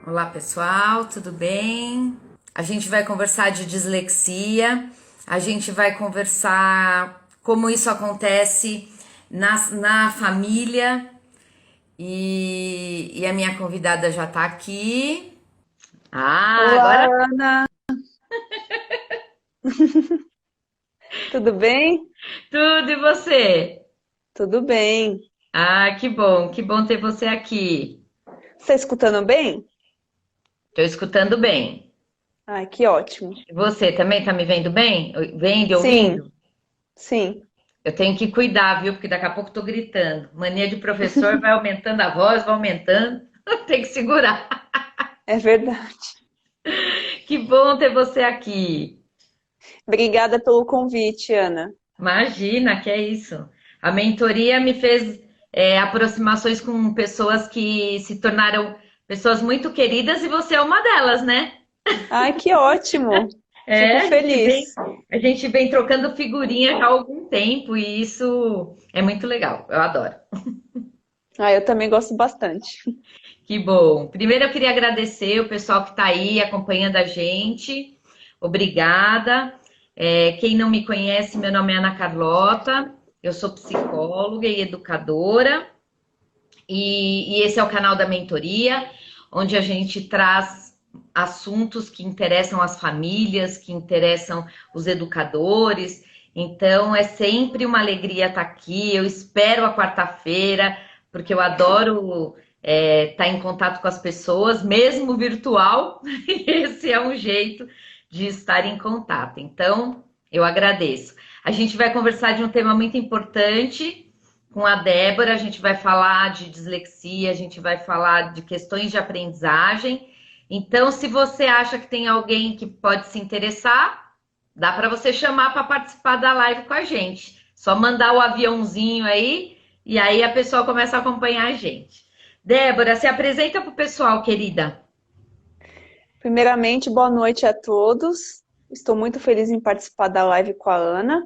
Olá pessoal, tudo bem? A gente vai conversar de dislexia, a gente vai conversar como isso acontece na família e a minha convidada já tá aqui. Ah, Olá, agora Ana, tudo bem? tudo e você? Tudo bem. Ah, que bom ter você aqui. Você está escutando bem? Tô escutando bem. Ai, que ótimo. E você também tá me vendo bem? Vendo e Sim, ouvindo? sim, Eu tenho que cuidar, viu? Porque daqui a pouco eu tô gritando. Mania de professor vai aumentando a voz, vai aumentando. Tem que segurar. é verdade. Que bom ter você aqui. Obrigada pelo convite, Ana. Imagina, que é isso. A mentoria me fez aproximações com pessoas que se tornaram pessoas muito queridas e você é uma delas, né? Ai, que ótimo. É, Fico feliz. a gente vem trocando figurinha já há algum tempo e isso é muito legal. Eu adoro. Ah, eu também gosto bastante. Que bom. Primeiro eu queria agradecer o pessoal que está aí acompanhando a gente. Obrigada. Quem não me conhece, meu nome é Ana Carlota, eu sou psicóloga e educadora, e esse é o canal da mentoria, onde a gente traz assuntos que interessam as famílias, que interessam os educadores. Então é sempre uma alegria estar aqui. Eu espero a quarta-feira, porque eu adoro estar em contato com as pessoas, mesmo virtual. Esse é um jeito de estar em contato. Então, eu agradeço. A gente vai conversar de um tema muito importante com a Débora. A gente vai falar de dislexia, a gente vai falar de questões de aprendizagem. Então, se você acha que tem alguém que pode se interessar, dá para você chamar para participar da live com a gente. Só mandar o aviãozinho aí e aí a pessoa começa a acompanhar a gente. Débora, se apresenta para o pessoal, querida. Primeiramente, boa noite a todos. Estou muito feliz em participar da live com a Ana.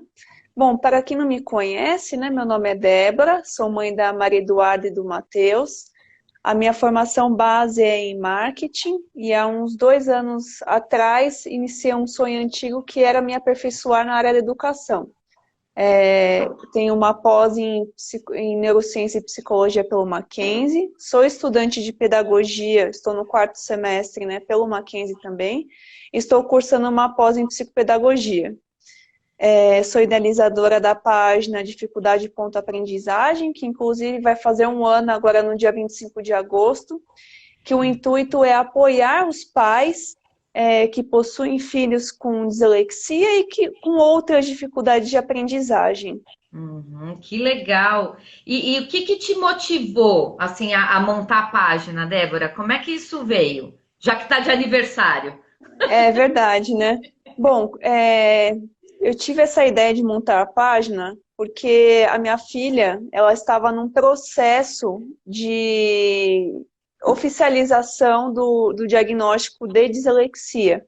Bom, para quem não me conhece, né, meu nome é Débora, sou mãe da Maria Eduarda e do Matheus. A minha formação base é em marketing e há uns 2 anos atrás iniciei um sonho antigo que era me aperfeiçoar na área da educação. Tenho uma pós em neurociência e psicologia pelo Mackenzie, sou estudante de pedagogia, estou no 4º semestre, né, pelo Mackenzie também, estou cursando uma pós em psicopedagogia. Sou idealizadora da página Dificuldade Ponto Aprendizagem, que inclusive vai fazer um ano agora no dia 25 de agosto, que o intuito é apoiar os pais que possuem filhos com dislexia e com outras dificuldades de aprendizagem. Uhum, que legal. E o que que te motivou assim a montar a página, Débora? Como é que isso veio? Já que está de aniversário. É verdade, né? Bom, eu tive essa ideia de montar a página porque a minha filha, ela estava num processo de oficialização do diagnóstico de dislexia.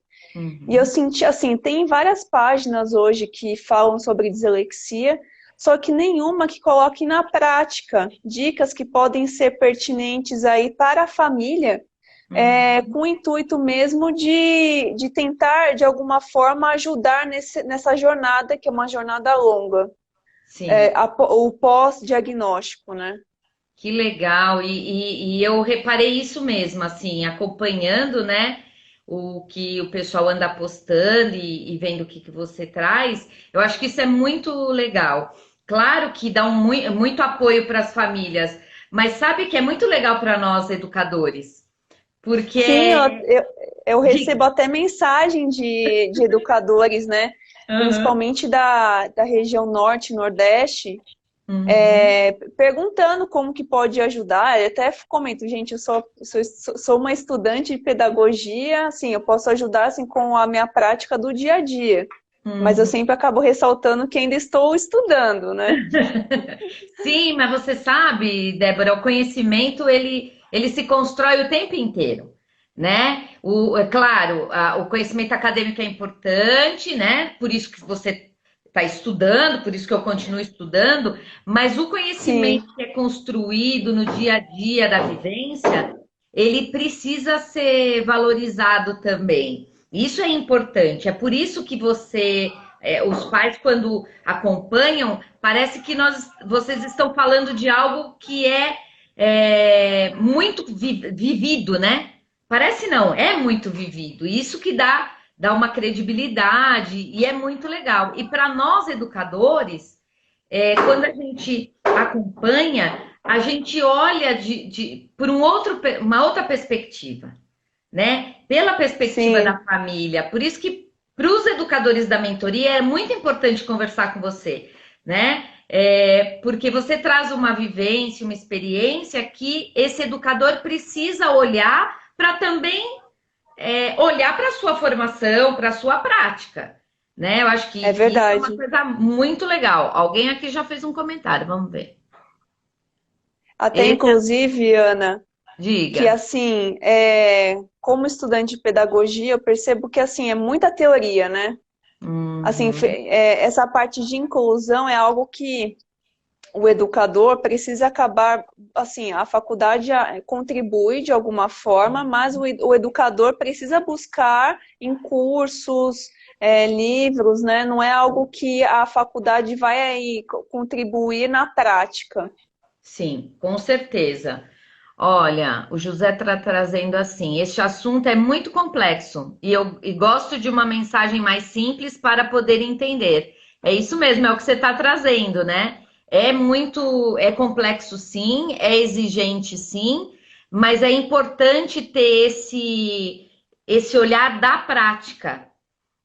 E eu Uhum. senti assim, tem várias páginas hoje que falam sobre dislexia, só que nenhuma que coloque na prática dicas que podem ser pertinentes aí para a família, com o intuito mesmo de tentar, de alguma forma, ajudar nessa jornada, que é uma jornada longa, Sim, o pós-diagnóstico, né? que legal. E eu reparei isso mesmo, assim, acompanhando, né, o que o pessoal anda postando e vendo o que que você traz. Eu acho que isso é muito legal. Claro que dá muito apoio para as famílias, mas sabe que é muito legal para nós, educadores, Sim, porque eu recebo diga. até mensagem de educadores, né? Aham. Principalmente da região norte e nordeste, Uhum. perguntando como que pode ajudar. Eu até comento, gente, eu sou uma estudante de pedagogia, assim, eu posso ajudar assim, com a minha prática do dia a dia, mas eu Uhum. sempre acabo ressaltando que ainda estou estudando, né? Sim, mas você sabe, Débora, o conhecimento ele se constrói o tempo inteiro, né? É claro, o conhecimento acadêmico é importante, né? Por isso que você está estudando, por isso que eu continuo estudando, mas o conhecimento Sim, que é construído no dia a dia da vivência, ele precisa ser valorizado também. Isso é importante. É por isso que os pais, quando acompanham, parece que vocês estão falando de algo que é muito vivido, né? Parece não, é muito vivido. Isso que dá uma credibilidade e é muito legal. E para nós, educadores, quando a gente acompanha, a gente olha por uma outra perspectiva, né? Pela perspectiva da Sim, família. Por isso que para os educadores da mentoria é muito importante conversar com você, né? Porque você traz uma vivência, uma experiência que esse educador precisa olhar para também olhar para a sua formação, para a sua prática, né? Eu acho é que isso é uma verdade. coisa muito legal. Alguém aqui já fez um comentário, vamos ver. Até Esse, inclusive, Ana, que diga. assim, como estudante de pedagogia, eu percebo que assim, é muita teoria, né? Assim, Uhum, essa parte de inclusão é algo que o educador precisa acabar, assim, a faculdade contribui de alguma forma, mas o educador precisa buscar em cursos, livros, né? Não é algo que a faculdade vai aí contribuir na prática. sim, com certeza. Olha, o José está trazendo assim: este assunto é muito complexo e eu gosto de uma mensagem mais simples para poder entender. É isso mesmo, é o que você está trazendo, né? É complexo, sim, é exigente, sim, mas é importante ter esse olhar da prática,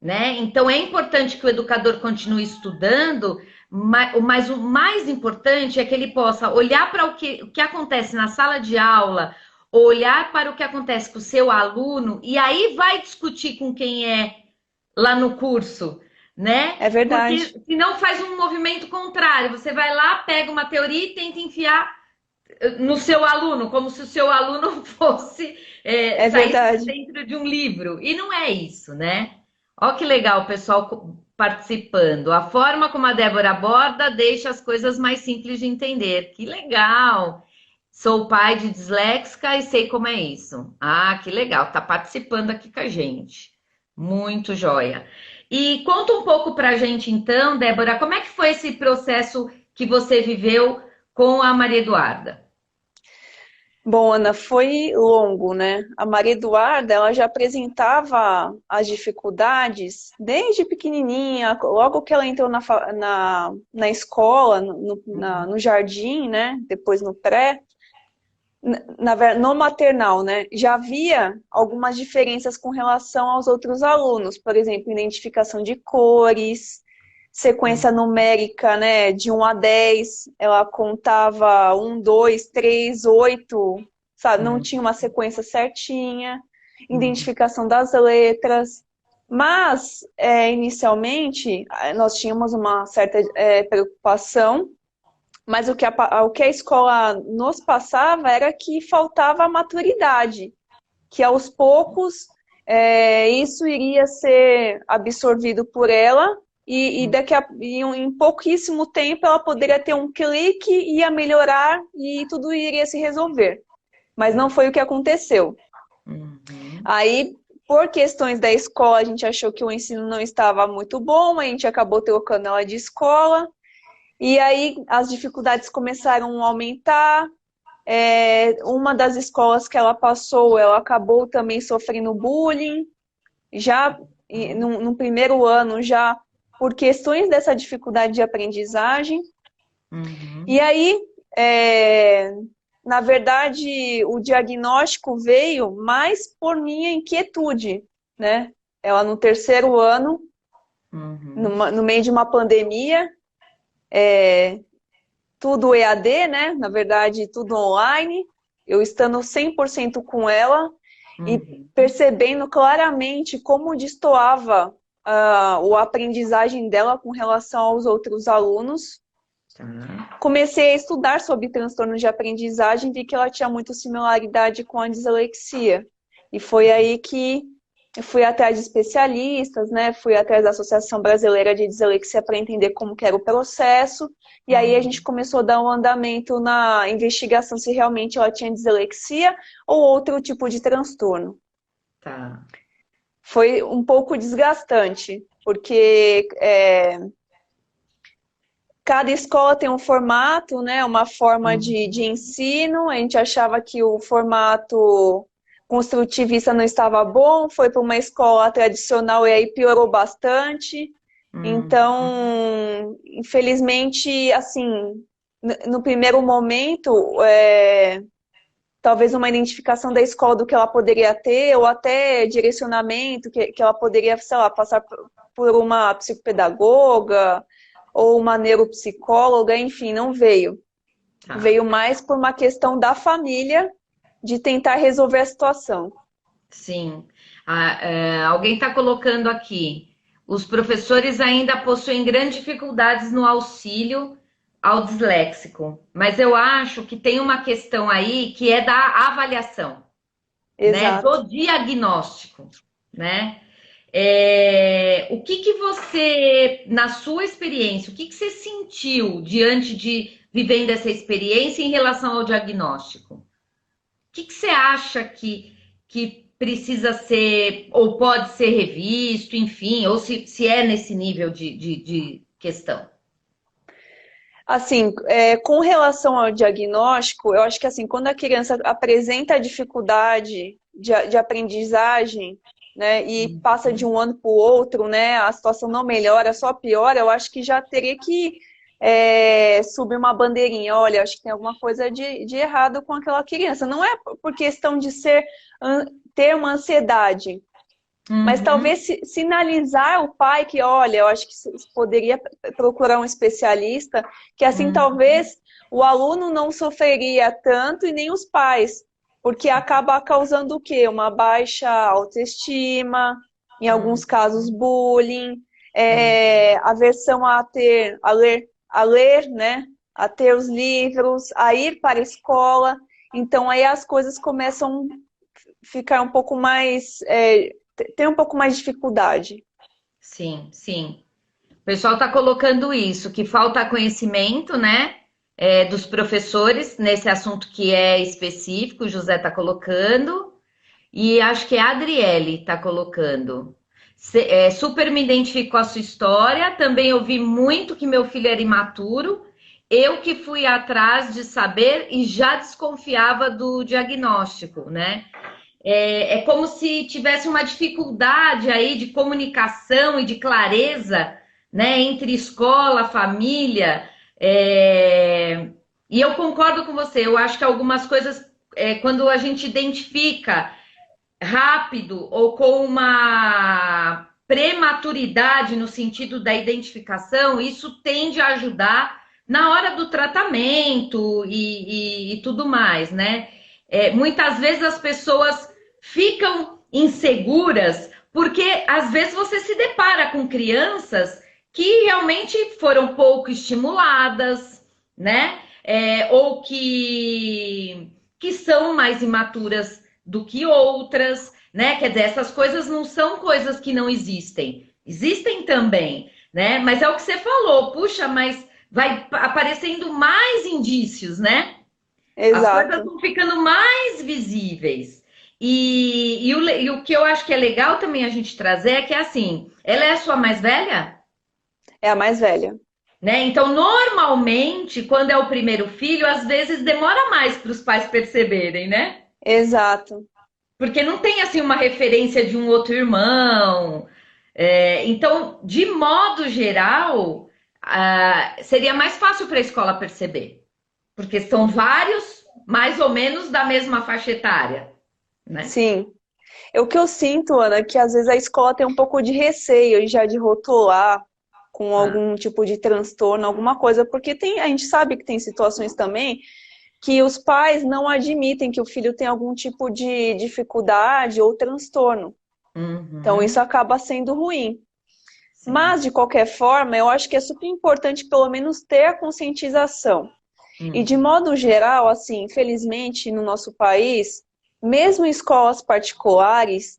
né? Então é importante que o educador continue estudando, mas o mais importante é que ele possa olhar para o que acontece na sala de aula, olhar para o que acontece com o seu aluno, e aí vai discutir com quem é lá no curso, né? É verdade. Porque senão faz um movimento contrário. Você vai lá, pega uma teoria e tenta enfiar no seu aluno, como se o seu aluno fosse É saísse de verdade. dentro de um livro. E não é isso, né? Olha que legal o pessoal participando. A forma como a Débora aborda deixa as coisas mais simples de entender. Que legal! Sou pai de disléxica e sei como é isso. Ah, que legal, tá participando aqui com a gente. Muito joia. E conta um pouco pra gente então, Débora, como é que foi esse processo que você viveu com a Maria Eduarda? Bom, Ana, foi longo, né? A Maria Eduarda, ela já apresentava as dificuldades desde pequenininha, logo que ela entrou na escola, no jardim, né? Depois no pré, no maternal, né? Já havia algumas diferenças com relação aos outros alunos, por exemplo, identificação de cores, sequência numérica, né, de 1 a 10, ela contava 1, 2, 3, 8, sabe? Não Hum, tinha uma sequência certinha, hum, identificação das letras. Mas, inicialmente, nós tínhamos uma certa preocupação, mas o que a escola nos passava era que faltava maturidade, que aos poucos isso iria ser absorvido por ela hum, em pouquíssimo tempo ela poderia ter um clique, ia melhorar e tudo iria se resolver. Mas não foi o que aconteceu. uhum. Aí, por questões da escola, a gente achou que o ensino não estava muito bom, a gente acabou trocando ela de escola, e aí as dificuldades começaram a aumentar. Uma das escolas que ela passou, ela acabou também sofrendo bullying, já no primeiro ano, já por questões dessa dificuldade de aprendizagem. E Uhum. aí, é, na verdade, o diagnóstico veio mais por minha inquietude, né? Ela no terceiro ano, Uhum. no meio de uma pandemia, tudo EAD, né? Na verdade, tudo online, eu estando 100% com ela e Uhum. percebendo claramente como destoava a aprendizagem dela com relação aos outros alunos. Tá. Comecei a estudar sobre transtornos de aprendizagem, vi que ela tinha muita similaridade com a dislexia. E foi aí que Eu fui atrás de especialistas, né? Fui atrás da Associação Brasileira de Dislexia para entender como que era o processo. E aí a gente começou a dar um andamento na investigação se realmente ela tinha dislexia ou outro tipo de transtorno. Tá. Foi um pouco desgastante, porque cada escola tem um formato, né? Uma forma de ensino. A gente achava que o formato construtivista não estava bom, foi para uma escola tradicional e aí piorou bastante. Então, infelizmente, assim, no primeiro momento, talvez uma identificação da escola do que ela poderia ter, ou até direcionamento, que ela poderia, sei lá, passar por uma psicopedagoga ou uma neuropsicóloga, enfim, não veio. Tá. Veio mais por uma questão da família de tentar resolver a situação. Sim. Alguém está colocando aqui. Os professores ainda possuem grandes dificuldades no auxílio ao disléxico, mas eu acho que tem uma questão aí que é da avaliação, né? Exato. Do diagnóstico, né? O que você, na sua experiência, o que você sentiu diante de vivendo essa experiência em relação ao diagnóstico? O que você acha que precisa ser, ou pode ser revisto, enfim, ou se é nesse nível de questão? Assim, com relação ao diagnóstico, eu acho que assim, quando a criança apresenta dificuldade de aprendizagem, né, e passa de um ano para o outro, né, a situação não melhora, só piora, eu acho que já teria que subir uma bandeirinha. Olha, acho que tem alguma coisa de errado com aquela criança. Não é por questão de ter uma ansiedade, mas talvez sinalizar o pai que, olha, eu acho que poderia procurar um especialista, que assim talvez o aluno não sofreria tanto e nem os pais, porque acaba causando o quê? Uma baixa autoestima, em alguns casos bullying, aversão a ler, né? A ter os livros, a ir para a escola. Então aí as coisas começam a ficar um pouco mais... tem um pouco mais de dificuldade. Sim, sim. O pessoal está colocando isso, que falta conhecimento, né, dos professores nesse assunto que é específico, o José está colocando, e acho que a Adriele está colocando. Super me identifico com a sua história, também ouvi muito que meu filho era imaturo, eu que fui atrás de saber e já desconfiava do diagnóstico, né? É como se tivesse uma dificuldade aí de comunicação e de clareza, né, entre escola, família. E eu concordo com você, eu acho que algumas coisas, quando a gente identifica rápido ou com uma prematuridade no sentido da identificação, isso tende a ajudar na hora do tratamento e tudo mais, né? Muitas vezes as pessoas ficam inseguras porque às vezes você se depara com crianças que realmente foram pouco estimuladas, né? Ou que são mais imaturas do que outras, né? Quer dizer, essas coisas não são coisas que não existem. Existem também, né? Mas é o que você falou, puxa, mas vai aparecendo mais indícios, né? As coisas Exato. vão ficando mais visíveis. E o que eu acho que é legal também a gente trazer é que, assim, ela é a sua mais velha? É a mais velha. Né? Então, normalmente, quando é o primeiro filho, às vezes demora mais para os pais perceberem, né? Exato. Porque não tem, assim, uma referência de um outro irmão. Então, de modo geral, seria mais fácil para a escola perceber. Porque são vários, mais ou menos, da mesma faixa etária, né? Sim. O que eu sinto, Ana, é que às vezes a escola tem um pouco de receio já de rotular com Tá. algum tipo de transtorno, alguma coisa, porque a gente sabe que tem situações também que os pais não admitem que o filho tem algum tipo de dificuldade ou transtorno. Então isso Uhum. acaba sendo ruim. Sim. Mas, de qualquer forma, eu acho que é super importante pelo menos ter a conscientização. E de Uhum. modo geral, assim, infelizmente no nosso país, mesmo em escolas particulares,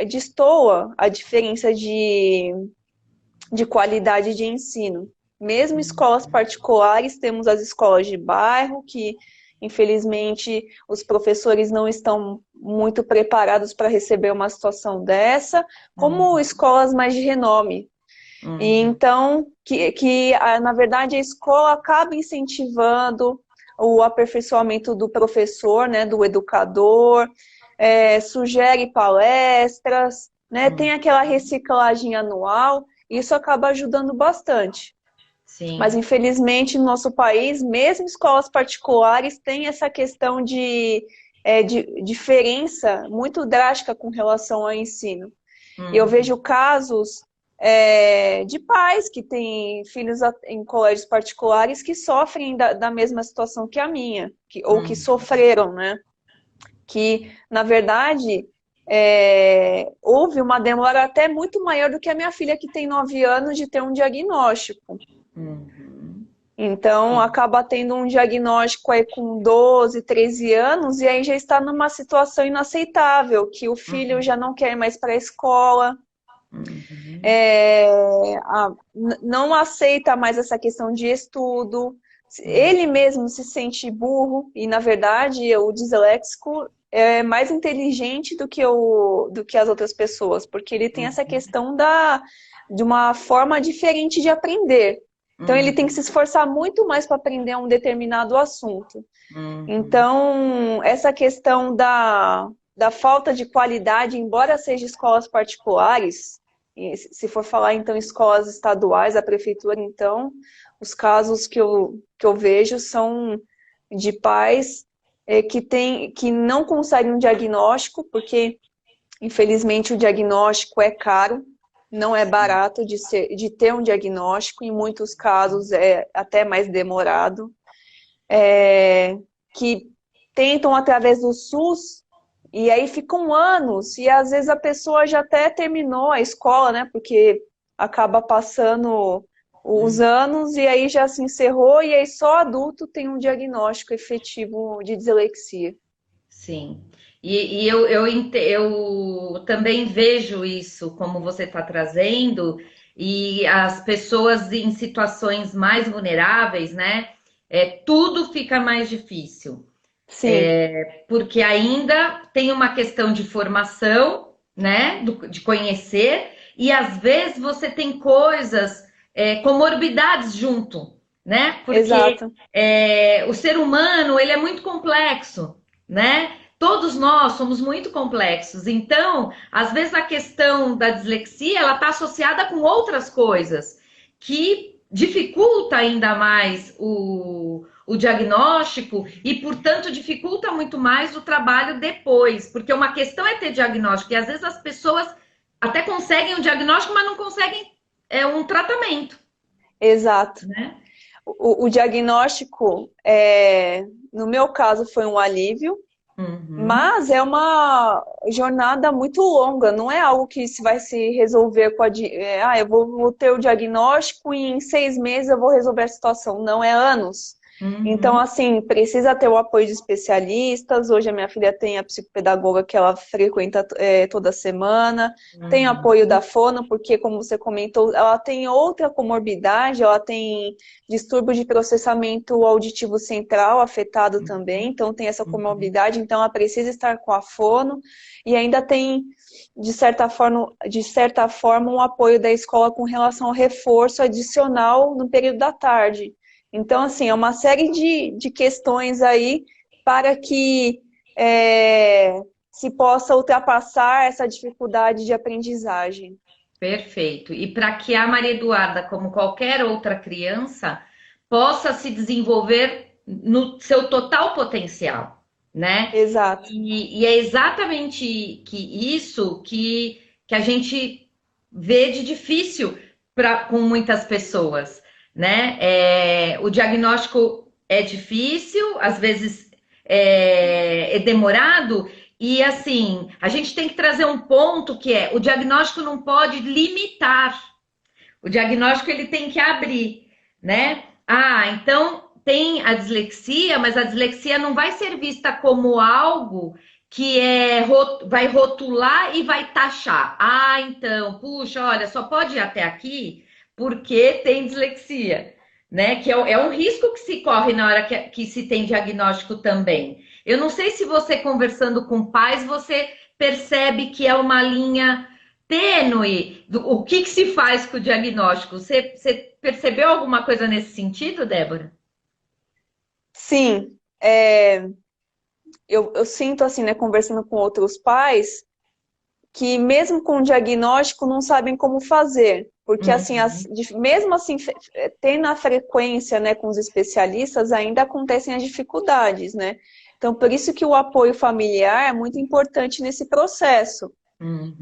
destoa a diferença de qualidade de ensino. Mesmo em escolas particulares, temos as escolas de bairro, que infelizmente os professores não estão muito preparados para receber uma situação dessa, como escolas mais de renome. E então, na verdade a escola acaba incentivando o aperfeiçoamento do professor, né, do educador, sugere palestras, né, tem aquela reciclagem anual, isso acaba ajudando bastante. Sim. Mas, infelizmente, no nosso país, mesmo escolas particulares, tem essa questão de diferença muito drástica com relação ao ensino. E eu vejo casos de pais que têm filhos em colégios particulares que sofrem da mesma situação que a minha, ou que sofreram, né? Que, na verdade, houve uma demora até muito maior do que a minha filha, que tem 9 anos, de ter um diagnóstico. Então, acaba tendo um diagnóstico aí com 12, 13 anos, e aí já está numa situação inaceitável, que o filho já não quer ir mais para a escola, não aceita mais essa questão de estudo, ele mesmo se sente burro, e na verdade o disléxico é mais inteligente do que as outras pessoas, porque ele tem essa questão de uma forma diferente de aprender. Então ele tem que se esforçar muito mais para aprender um determinado assunto. Então, essa questão da falta de qualidade, embora seja escolas particulares, se for falar então escolas estaduais, a prefeitura, então, os casos que eu vejo são de pais que não conseguem um diagnóstico, porque infelizmente o diagnóstico é caro, não é barato de ter um diagnóstico, em muitos casos é até mais demorado, que tentam através do SUS, e aí ficam anos, e às vezes a pessoa já até terminou a escola, né, porque acaba passando os anos, e aí já se encerrou, e aí só adulto tem um diagnóstico efetivo de dislexia. Sim. E eu também vejo isso, como você está trazendo, e as pessoas em situações mais vulneráveis, né? Tudo fica mais difícil. Sim. Porque ainda tem uma questão de formação, né? De conhecer, e às vezes você tem coisas, comorbidades junto, né? Porque Exato. o ser humano, ele é muito complexo, né? Todos nós somos muito complexos. Então, às vezes a questão da dislexia, ela está associada com outras coisas que dificulta ainda mais o diagnóstico e, portanto, dificulta muito mais o trabalho depois. Porque uma questão é ter diagnóstico e às vezes as pessoas até conseguem o diagnóstico, mas não conseguem um tratamento. Exato. Né? O diagnóstico, no meu caso, foi um alívio, mas é uma jornada muito longa, não é algo que se vai se resolver com eu vou ter o diagnóstico e em 6 meses eu vou resolver a situação. Não, é anos. Então, assim, precisa ter o apoio de especialistas. Hoje a minha filha tem a psicopedagoga que ela frequenta toda semana. Tem apoio da fono, porque, como você comentou, ela tem outra comorbidade, ela tem distúrbio de processamento auditivo central afetado também, então tem essa comorbidade, então ela precisa estar com a fono. E ainda tem, de certa forma, um apoio da escola com relação ao reforço adicional no período da tarde. Então, assim, é uma série de questões aí para que se possa ultrapassar essa dificuldade de aprendizagem. Perfeito. E para que a Maria Eduarda, como qualquer outra criança, possa se desenvolver no seu total potencial, né? Exato. E é exatamente isso que a gente vê de difícil com muitas pessoas, né? O diagnóstico é difícil, às vezes é demorado, e assim, a gente tem que trazer um ponto que o diagnóstico não pode limitar. O diagnóstico ele tem que abrir, né? Então tem a dislexia, mas a dislexia não vai ser vista como algo vai rotular e vai taxar. Ah, então, puxa, olha, só pode ir até aqui porque tem dislexia, né? Que é um risco que se corre na hora que se tem diagnóstico também. Eu não sei se você conversando com pais, você percebe que é uma linha tênue o que se faz com o diagnóstico. Você percebeu alguma coisa nesse sentido, Débora? Sim, eu sinto assim, né, conversando com outros pais, que mesmo com o diagnóstico não sabem como fazer. Porque assim, Uhum. mesmo assim, tendo a frequência, né, com os especialistas, ainda acontecem as dificuldades, né? Então, por isso que o apoio familiar é muito importante nesse processo. Uhum.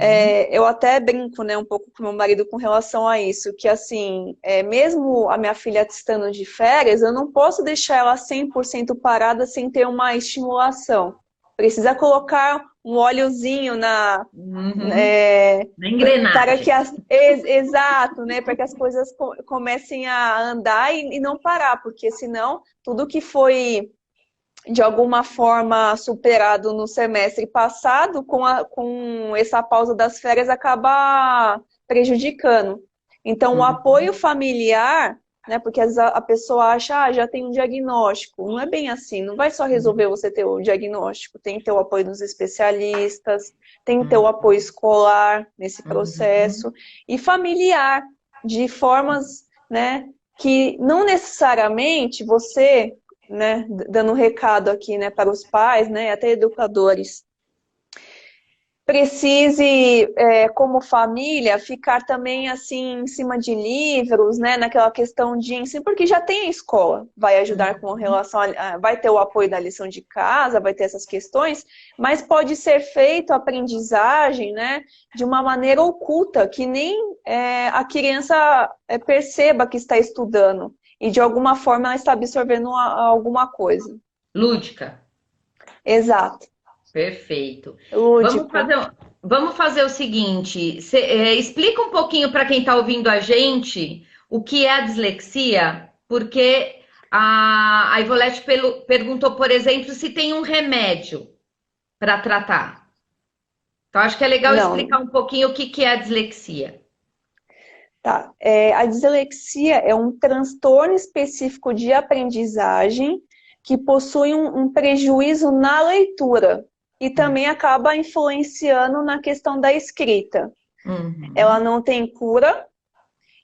Eu até brinco, né, um pouco com meu marido com relação a isso, que assim, mesmo a minha filha estando de férias, eu não posso deixar ela 100% parada sem ter uma estimulação. Precisa colocar um óleozinho Uhum. é, Na para que engrenagem. exato, né, para que as coisas comecem a andar e não parar, porque senão tudo que foi de alguma forma superado no semestre passado, com essa pausa das férias acaba prejudicando. Então, o apoio Uhum. familiar, né, porque às vezes a pessoa acha, já tem um diagnóstico. Não é bem assim, não vai só resolver você ter o diagnóstico, tem que ter o apoio dos especialistas, tem que ter o apoio escolar nesse Uhum. processo, e familiar, de formas, né, que não necessariamente você, né, dando um recado aqui, né, para os pais, né, até educadores, precise, como família, ficar também assim em cima de livros, né, naquela questão de ensino, porque já tem a escola, vai ajudar com Uhum. relação vai ter o apoio da lição de casa, vai ter essas questões, mas pode ser feito a aprendizagem, né, de uma maneira oculta, que nem a criança perceba que está estudando e de alguma forma ela está absorvendo alguma coisa. Lúdica. Exato. Perfeito. Vamos Lúdico. fazer, vamos fazer o seguinte: explica um pouquinho para quem está ouvindo a gente o que é a dislexia, porque a Ivolete perguntou, por exemplo, se tem um remédio para tratar. Então, acho que é legal explicar Não, um pouquinho o que é a dislexia. tá. A dislexia é um transtorno específico de aprendizagem que possui um prejuízo na leitura e Hum. também acaba influenciando na questão da escrita. Ela Uhum. não tem cura,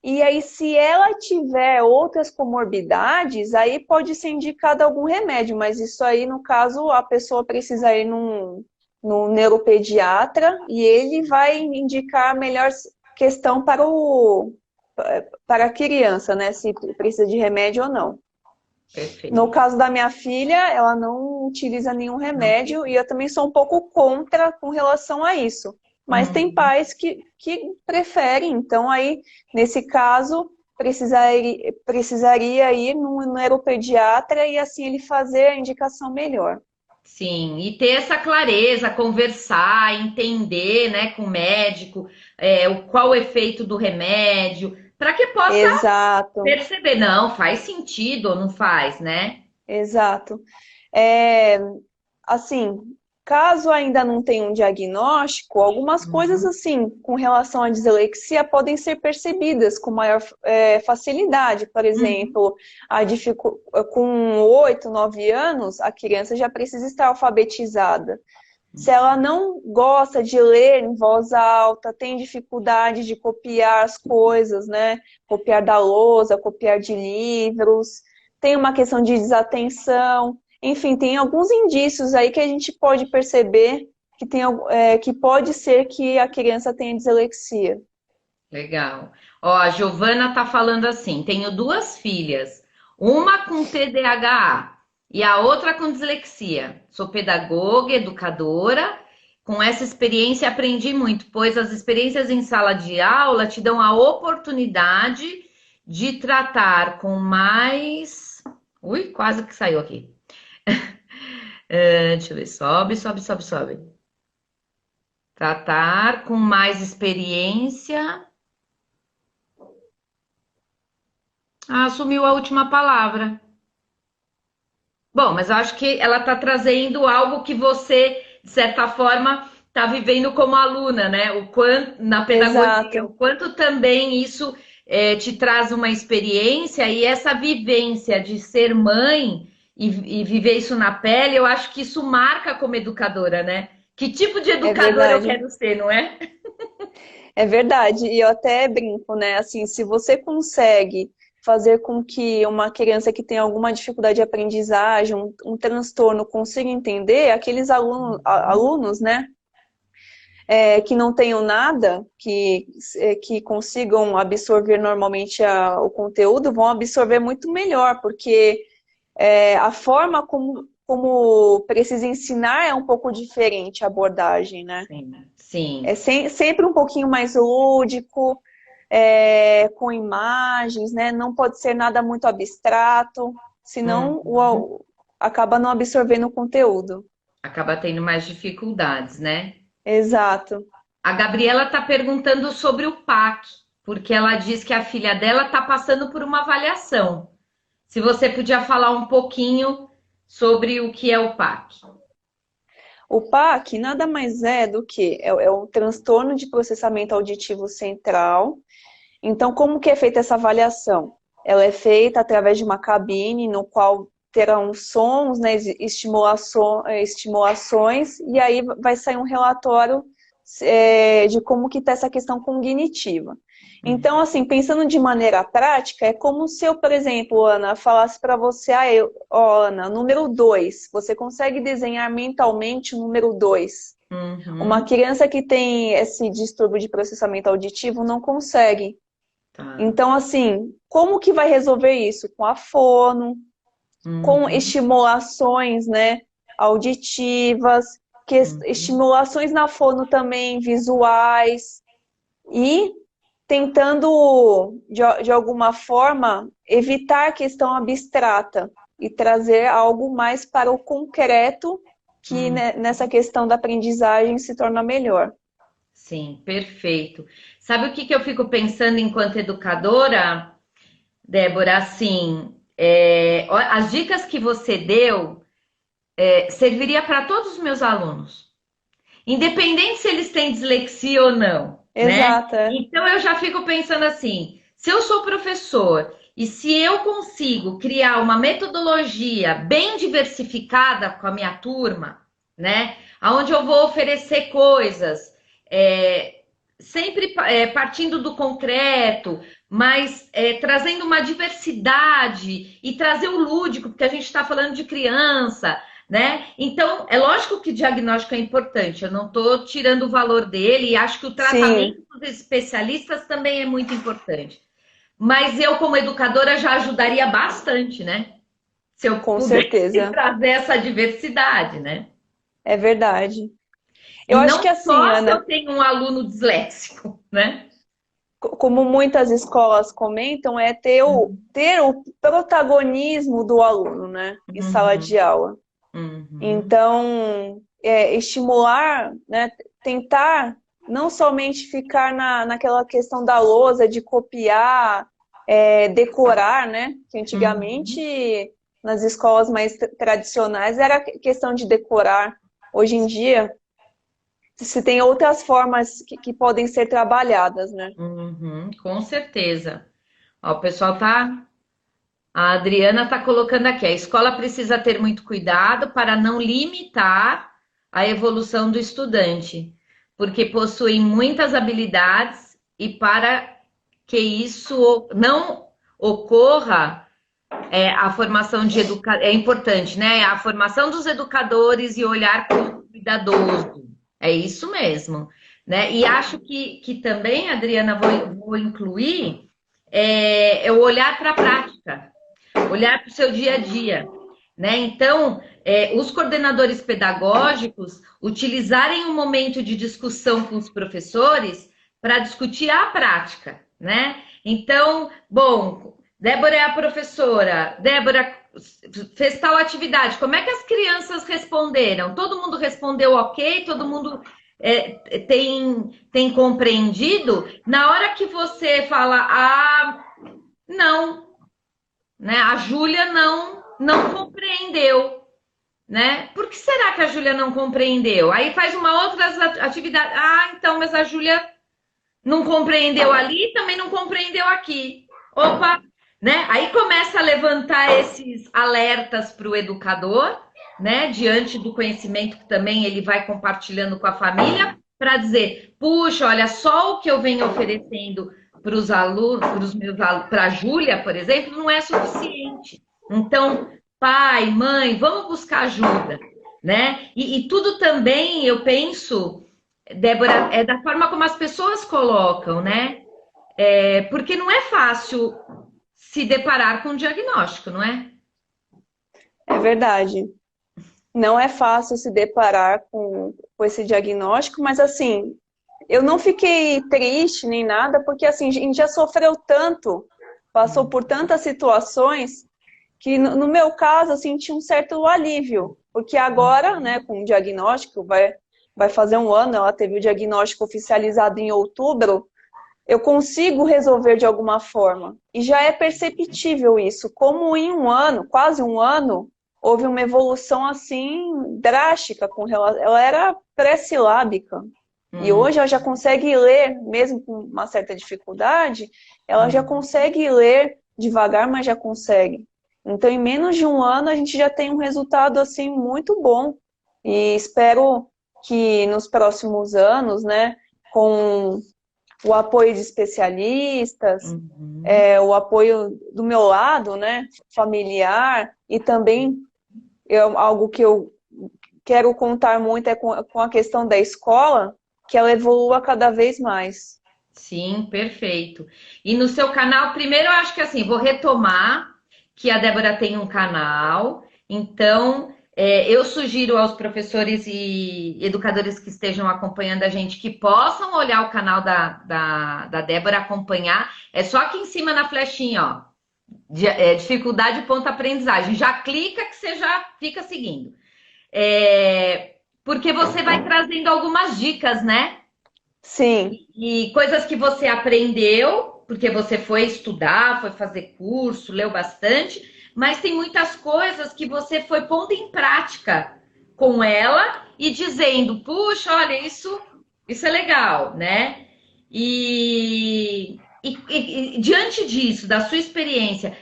e aí, se ela tiver outras comorbidades, aí pode ser indicado algum remédio, mas isso aí, no caso, a pessoa precisa ir num neuropediatra e ele vai indicar a melhor questão para a criança, né? Se precisa de remédio ou não. No Perfeito. caso da minha filha, ela não utiliza nenhum Não. remédio e eu também sou um pouco contra com relação a isso. Mas tem Uhum. pais que preferem, então aí, nesse caso, precisaria ir no neuropediatra e assim ele fazer a indicação melhor. Sim, e ter essa clareza, conversar, entender, né, com o médico, qual o efeito do remédio, para que possa Exato, perceber, não, faz sentido ou não faz, né? exato. É, assim, caso ainda não tenha um diagnóstico, algumas coisas Uhum. assim, com relação à dislexia, podem ser percebidas com maior facilidade. Por Uhum. exemplo, com 8, 9 anos, a criança já precisa estar alfabetizada. Se ela não gosta de ler em voz alta, tem dificuldade de copiar as coisas, né? Copiar da lousa, copiar de livros, tem uma questão de desatenção. Enfim, tem alguns indícios aí que a gente pode perceber que pode ser que a criança tenha dislexia. Legal. Ó, a Giovana tá falando assim: tenho duas filhas, uma com TDAH e a outra com dislexia. Sou pedagoga, educadora. Com essa experiência aprendi muito, pois as experiências em sala de aula te dão a oportunidade de tratar com mais. Ui, quase que saiu aqui. Deixa eu ver, sobe, sobe, sobe, sobe. Tratar com mais experiência. Ah, assumiu a última palavra. Bom, mas eu acho que ela está trazendo algo que você de certa forma, está vivendo como aluna, né? O quanto, na pedagogia, Exato. o quanto também isso te traz uma experiência e essa vivência de ser mãe e viver isso na pele, eu acho que isso marca como educadora, né? Que tipo de É educadora eu verdade. quero ser, não é? É verdade. E eu até brinco, né? Assim, se você consegue fazer com que uma criança que tem alguma dificuldade de aprendizagem, um transtorno, consiga entender, aqueles alunos, né? Que não tenham nada, que consigam absorver normalmente o conteúdo, vão absorver muito melhor, porque a forma como precisa ensinar é um pouco diferente a abordagem, né? Sim, É sim. sempre um pouquinho mais lúdico, com imagens, né? Não pode ser nada muito abstrato, senão Uhum. acaba não absorvendo o conteúdo. Acaba tendo mais dificuldades, né? Exato. A Gabriela está perguntando sobre o PAC, porque ela diz que a filha dela está passando por uma avaliação. Se você podia falar um pouquinho sobre o que é o PAC. O PAC nada mais é do que é um transtorno de processamento auditivo central. Então, como que é feita essa avaliação? Ela é feita através de uma cabine no qual terão sons, né, estimulações, e aí vai sair um relatório de como que está essa questão cognitiva. Então, assim, pensando de maneira prática, é como se eu, por exemplo, Ana, falasse para você, Ana, número 2, você consegue desenhar mentalmente o número 2? Uma Uhum, criança que tem esse distúrbio de processamento auditivo não consegue. tá. Então, assim, como que vai resolver isso? Com a fono, com Uhum, estimulações, né, auditivas, uhum, estimulações na fono também visuais e tentando, de alguma forma, evitar a questão abstrata e trazer algo mais para o concreto que uhum. né, nessa questão da aprendizagem se torna melhor. Sim, perfeito. Sabe o que que eu fico pensando enquanto educadora, Débora? Assim, as dicas que você deu serviria para todos os meus alunos. Independente se eles têm dislexia ou não, né? Exato, é. Então eu já fico pensando assim, se eu sou professor e se eu consigo criar uma metodologia bem diversificada com a minha turma, né? Onde eu vou oferecer coisas, sempre partindo do concreto, mas trazendo uma diversidade e trazer o lúdico, porque a gente está falando de criança, né? Então, é lógico que diagnóstico é importante, eu não estou tirando o valor dele e acho que o tratamento Sim, dos especialistas também é muito importante. Mas eu, como educadora, já ajudaria bastante, né? Se eu com pudesse certeza. trazer essa diversidade, né? É verdade. E Eu acho não que assim, só se eu Ana, tenho um aluno disléxico, né? como muitas escolas comentam, é ter o protagonismo do aluno, né, em sala de Uhum, aula. uhum, Então, estimular, né, tentar não somente ficar naquela questão da lousa de copiar, decorar, né, que uhum. antigamente nas escolas mais tradicionais era questão de decorar. Hoje em dia, se tem outras formas que podem ser trabalhadas, né? Uhum, com certeza. Ó, o pessoal tá. A Adriana está colocando aqui: a escola precisa ter muito cuidado para não limitar a evolução do estudante, porque possuem muitas habilidades e para que isso não ocorra, a formação de é importante, né? A formação dos educadores e olhar cuidadoso. É isso mesmo, né? E acho que também, Adriana, vou incluir o olhar para a prática, olhar para o seu dia a dia, né? Então, os coordenadores pedagógicos utilizarem um momento de discussão com os professores para discutir a prática, né? Então, bom, Débora é a professora, Débora fez tal atividade, como é que as crianças responderam? Todo mundo respondeu ok, todo mundo tem compreendido? Na hora que você fala, não, né? A Júlia não compreendeu. né? Por que será que a Júlia não compreendeu? Aí faz uma outra atividade. Ah, então, mas a Júlia não compreendeu ali, também não compreendeu aqui. Opa, né? Aí começa a levantar esses alertas para o educador, né? Diante do conhecimento que também ele vai compartilhando com a família, para dizer, puxa, olha só o que eu venho oferecendo para os alunos, para os meus alunos, para a Júlia, por exemplo, não é suficiente. Então, pai, mãe, vamos buscar ajuda, né? E tudo também, eu penso, Débora, é da forma como as pessoas colocam, né? Porque não é fácil se deparar com um diagnóstico, não é? É verdade. Não é fácil se deparar com esse diagnóstico, mas assim, eu não fiquei triste nem nada, porque assim, a gente já sofreu tanto, passou por tantas situações, que no meu caso eu senti um certo alívio, porque agora, né, com o diagnóstico, vai fazer um ano, ela teve o diagnóstico oficializado em outubro, eu consigo resolver de alguma forma. E já é perceptível isso, como em um ano, quase um ano, houve uma evolução assim drástica com relação. Ela era pré-silábica. E hoje ela já consegue ler, mesmo com uma certa dificuldade, ela já consegue ler devagar, mas já consegue. Então, em menos de um ano, a gente já tem um resultado assim muito bom. E espero que nos próximos anos, né, com o apoio de especialistas, o apoio do meu lado, né, familiar, e também algo que eu quero contar muito é com a questão da escola, que ela evolua cada vez mais. Sim, perfeito. E no seu canal, primeiro eu acho que assim, vou retomar que a Débora tem um canal, então eu sugiro aos professores e educadores que estejam acompanhando a gente que possam olhar o canal da Débora, acompanhar. É só aqui em cima na flechinha, ó. Dificuldade ponto aprendizagem. Já clica que você já fica seguindo. Porque você vai trazendo algumas dicas, né? Sim. E coisas que você aprendeu, porque você foi estudar, foi fazer curso, leu bastante, mas tem muitas coisas que você foi pondo em prática com ela e dizendo, puxa, olha, isso é legal, né? E diante disso, da sua experiência,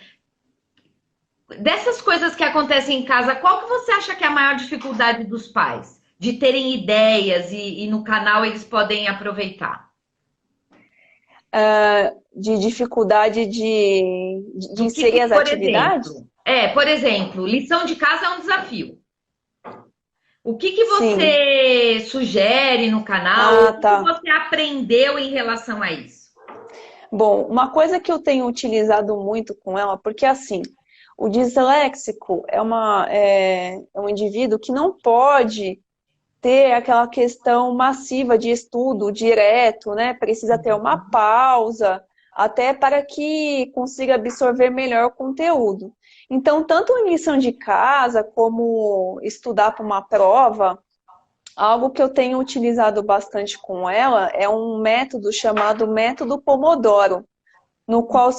dessas coisas que acontecem em casa, qual que você acha que é a maior dificuldade dos pais? De terem ideias e no canal eles podem aproveitar? De dificuldade de Do inserir as por atividades? exemplo, por exemplo, lição de casa é um desafio. O que Sim. você sugere no canal? Ah, O que tá. você aprendeu em relação a isso? Bom, uma coisa que eu tenho utilizado muito com ela, porque assim, o disléxico é um indivíduo que não pode ter aquela questão massiva de estudo direto, né? Precisa ter uma pausa, até para que consiga absorver melhor o conteúdo. Então, tanto em lição de casa, como estudar para uma prova, algo que eu tenho utilizado bastante com ela é um método chamado método Pomodoro, no qual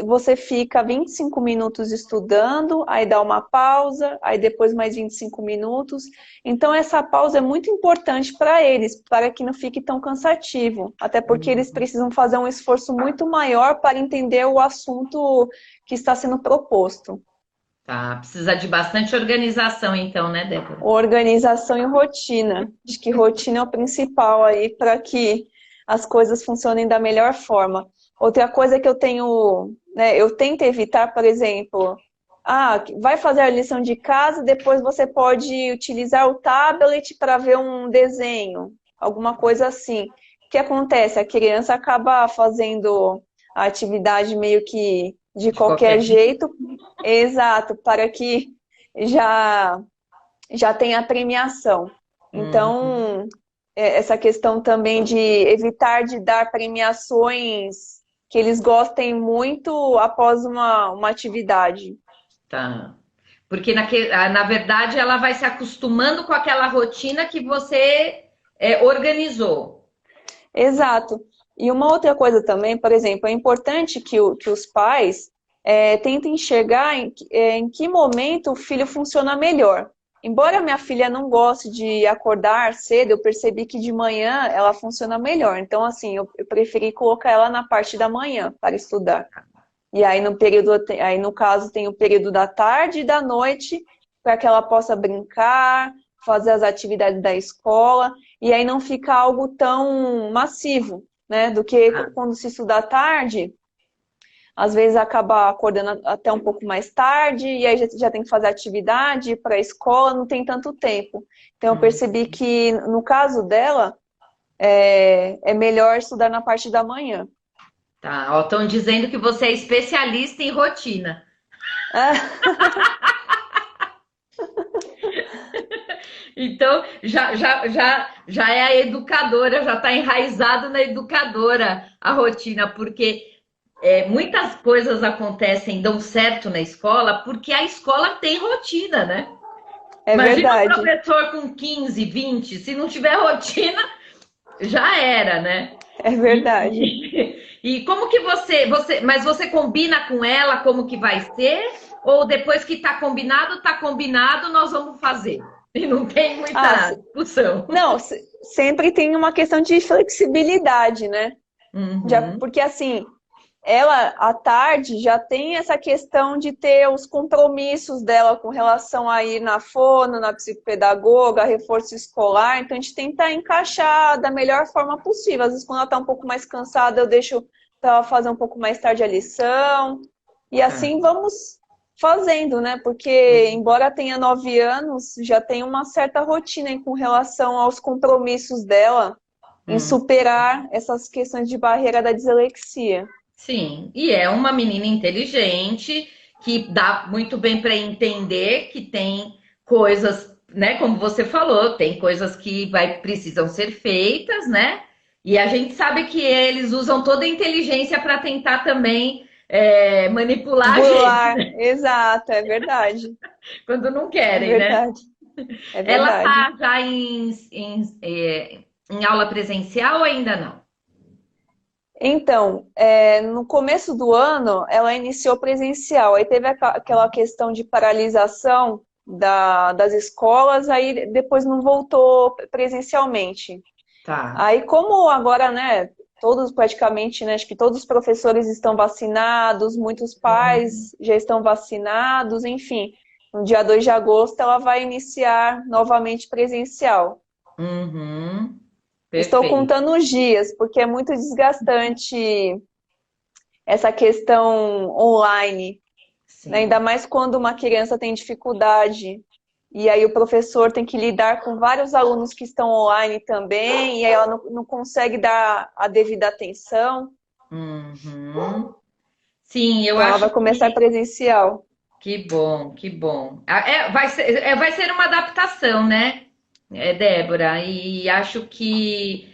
você fica 25 minutos estudando, aí dá uma pausa, aí depois mais 25 minutos. Então, essa pausa é muito importante para eles, para que não fique tão cansativo. Até porque eles precisam fazer um esforço muito maior para entender o assunto que está sendo proposto. Tá, precisa de bastante organização, então, né, Débora? Organização e rotina. Acho que rotina é o principal aí para que as coisas funcionem da melhor forma. Outra coisa que eu tenho, né, eu tento evitar, por exemplo, vai fazer a lição de casa, depois você pode utilizar o tablet para ver um desenho, alguma coisa assim. O que acontece? A criança acaba fazendo a atividade meio que de De qualquer qualquer jeito. jeito, exato, para que já tem a premiação. Uhum. Então, essa questão também de evitar de dar premiações que eles gostem muito após uma atividade. Tá. Porque, na verdade, ela vai se acostumando com aquela rotina que você organizou. Exato. E uma outra coisa também, por exemplo, é importante que os pais tentem enxergar em que momento o filho funciona melhor. embora minha filha não goste de acordar cedo, eu percebi que de manhã ela funciona melhor. Então, assim, eu preferi colocar ela na parte da manhã para estudar. E aí no período, aí no caso tem o período da tarde e da noite para que ela possa brincar, fazer as atividades da escola, e aí não fica algo tão massivo, né? Do que Ah, quando se estuda à tarde, às vezes acaba acordando até um pouco mais tarde, e aí já tem que fazer atividade para a escola, não tem tanto tempo. Então eu hum. percebi que no caso dela, é melhor estudar na parte da manhã. Tá, ó, estão dizendo que você é especialista em rotina. Então, já é a educadora, já está enraizado na educadora a rotina, porque muitas coisas acontecem, dão certo na escola, porque a escola tem rotina, né? É Imagina um verdade, professor com 15, 20, se não tiver rotina, já era, né? é verdade. E como que mas você combina com ela como que vai ser? Ou depois que tá combinado, nós vamos fazer? E não tem Ah, muita discussão. não, sempre tem uma questão de flexibilidade, né? Uhum, Porque assim, ela à tarde já tem essa questão de ter os compromissos dela com relação a ir na fono, na psicopedagoga, reforço escolar, então a gente tenta encaixar da melhor forma possível. Às vezes, quando ela está um pouco mais cansada, eu deixo para ela fazer um pouco mais tarde a lição, e tá. assim vamos fazendo, né? Porque, embora tenha 9 anos, já tem uma certa rotina aí com relação aos compromissos dela em Hum. superar essas questões de barreira da dislexia. Sim, e é uma menina inteligente que dá muito bem para entender que tem coisas, né, como você falou, tem coisas que precisam ser feitas, né? E a gente sabe que eles usam toda a inteligência para tentar também manipular a gente, Burlar, né? exato, é verdade. Quando não É querem, né? verdade. É Ela verdade. tá já em aula presencial ou ainda não? Então, no começo do ano, ela iniciou presencial. Aí teve aquela questão de paralisação das escolas, aí depois não voltou presencialmente. Tá. Aí, como agora, né, todos praticamente, né, acho que todos os professores estão vacinados, muitos pais já estão vacinados, enfim, no dia 2 de agosto ela vai iniciar novamente presencial. Uhum, Estou perfeito. contando os dias, porque é muito desgastante essa questão online, né? Ainda Sim. mais quando uma criança tem dificuldade. E aí o professor tem que lidar com vários alunos que estão online também, e aí ela não consegue dar a devida atenção. Uhum. Sim, eu Então ela acho vai começar presencial. que bom, que bom. Vai ser uma adaptação, né, Débora? E acho que,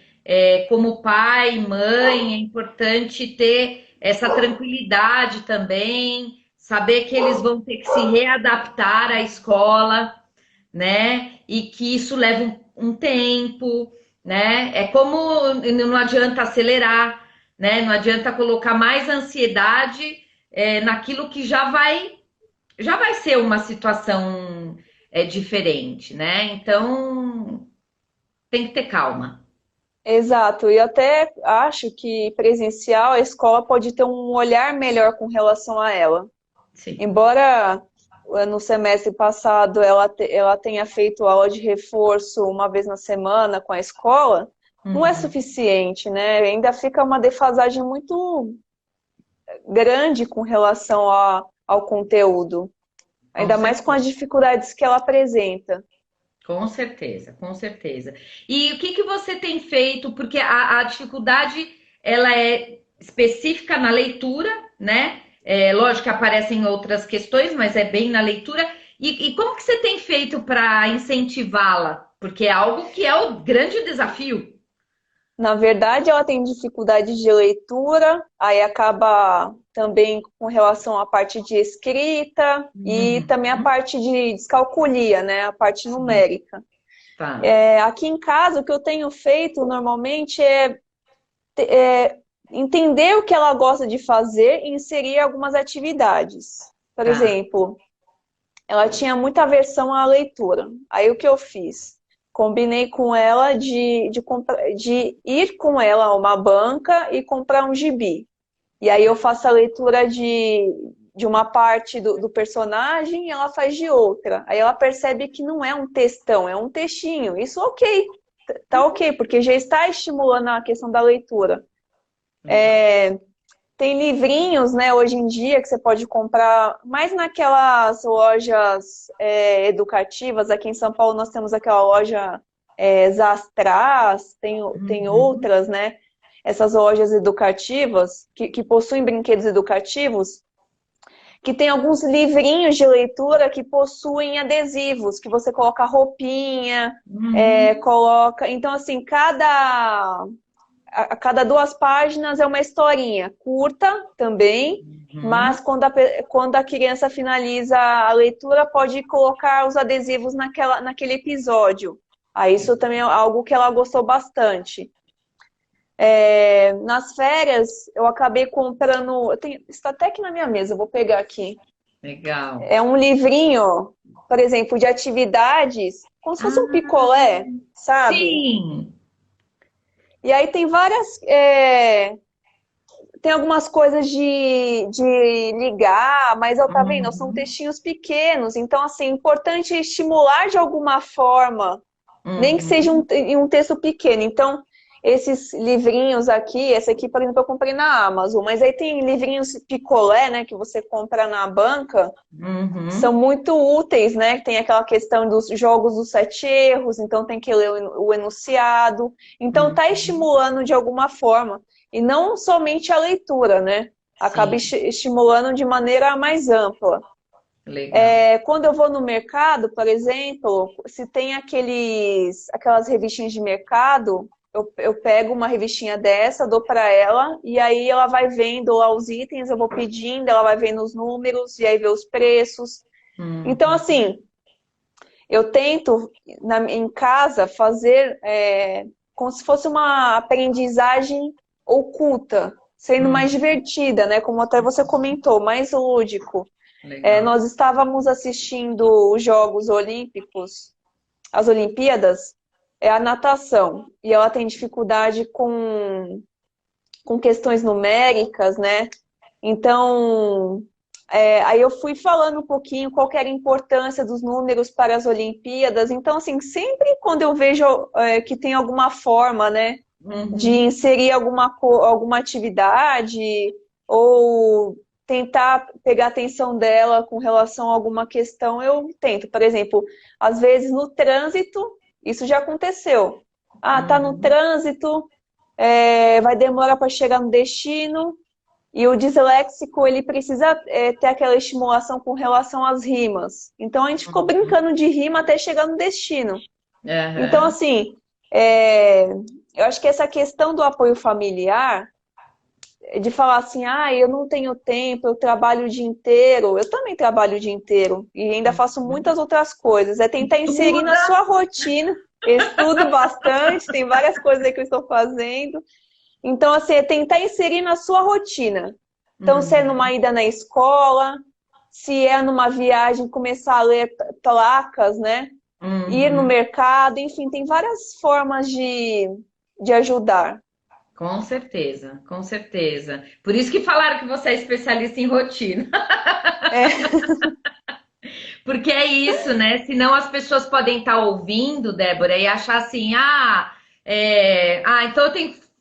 como pai, mãe, é importante ter essa tranquilidade também, saber que eles vão ter que se readaptar à escola, né? E que isso leva um tempo, né? É como não adianta acelerar, né? Não adianta colocar mais ansiedade naquilo que já vai ser uma situação diferente, né? Então tem que ter calma. Exato, e até acho que presencial a escola pode ter um olhar melhor com relação a ela. Sim. Embora no semestre passado ela tenha feito aula de reforço uma vez na semana com a escola, não é Uhum. suficiente, né? Ainda fica uma defasagem muito grande com relação ao conteúdo, Com ainda mais com as certeza. dificuldades que ela apresenta. Com certeza, com certeza. E o que que você tem feito? Porque a dificuldade ela é específica na leitura, né? Lógico que aparecem outras questões, mas é bem na leitura. E como que você tem feito para incentivá-la? Porque é algo que é o grande desafio. Na verdade, ela tem dificuldade de leitura, aí acaba também com relação à parte de escrita e Uhum. também a parte de descalculia, né? A parte Sim, numérica. tá, Aqui em casa, o que eu tenho feito normalmente é entender o que ela gosta de fazer e inserir algumas atividades. Por tá. exemplo, ela tinha muita aversão à leitura. Aí o que eu fiz? Combinei com ela de ir com ela a uma banca e comprar um gibi. E aí eu faço a leitura de uma parte do personagem e ela faz de outra. Aí ela percebe que não é um textão, é um textinho. Isso ok, tá ok, porque já está estimulando a questão da leitura. Tem livrinhos, né, hoje em dia que você pode comprar, mais naquelas lojas educativas. Aqui em São Paulo nós temos aquela loja Zastras, tem Uhum. outras, né? Essas lojas educativas que possuem brinquedos educativos, que tem alguns livrinhos de leitura que possuem adesivos, que você coloca roupinha, Uhum. coloca. Então, assim, a cada 2 páginas é uma historinha, curta também, mas Uhum. quando a criança finaliza a leitura, pode colocar os adesivos naquele episódio. Aí isso também é algo que ela gostou bastante. Nas férias, eu acabei comprando. Está até aqui na minha mesa, eu vou pegar aqui. Legal. É um livrinho, por exemplo, de atividades, como se fosse um Ah, picolé, sabe? sim. E aí tem várias. Tem algumas coisas de ligar, mas tá vendo? São Uhum. textinhos pequenos, então, assim, é importante estimular de alguma forma, nem que seja Uhum. em um texto pequeno. Então, esses livrinhos aqui, esse aqui, por exemplo, eu comprei na Amazon, mas aí tem livrinhos picolé, né, que você compra na banca, são Uhum. muito úteis, né? Tem aquela questão dos jogos dos 7 erros, então tem que ler o enunciado. Então, tá Uhum. estimulando de alguma forma. E não somente a leitura, né? Acaba Sim, estimulando de maneira mais ampla. legal. Quando eu vou no mercado, por exemplo, se tem aquelas revistinhas de mercado, eu pego uma revistinha dessa, dou para ela, e aí ela vai vendo lá os itens, eu vou pedindo, ela vai vendo os números, e aí vê os preços. Então, Uhum. assim, eu tento em casa fazer como se fosse uma aprendizagem oculta, sendo mais Uhum. divertida, né? Como até você comentou, mais lúdico. Legal. Nós estávamos assistindo os Jogos Olímpicos, as Olimpíadas, a natação, e ela tem dificuldade com questões numéricas, né? Então, aí eu fui falando um pouquinho qual que era a importância dos números para as Olimpíadas. Então, assim, sempre quando eu vejo que tem alguma forma, né, de Uhum. inserir alguma atividade ou tentar pegar a atenção dela com relação a alguma questão, eu tento. Por exemplo, às vezes no trânsito, isso já aconteceu. Ah, tá no Uhum. trânsito, vai demorar para chegar no destino, e o disléxico, ele precisa ter aquela estimulação com relação às rimas. Então, a gente ficou Uhum. brincando de rima até chegar no destino. Então, Aham. assim, é, eu acho que essa questão do apoio familiar, de falar assim, ah, eu não tenho tempo, eu trabalho o dia inteiro. Eu também trabalho o dia inteiro e ainda faço Uhum. muitas outras coisas. É tentar inserir na Estuda. sua rotina. Estudo bastante, tem várias coisas aí que eu estou fazendo. Então, assim, é tentar inserir na sua rotina. Então, se é numa Uhum. ida na escola, se é numa viagem, começar a ler placas, né? Ir no Uhum. mercado, enfim, tem várias formas de ajudar. Com certeza, com certeza. Por isso que falaram que você é especialista em rotina. É, Porque é isso, né? Senão as pessoas podem estar ouvindo, Débora, e achar assim, então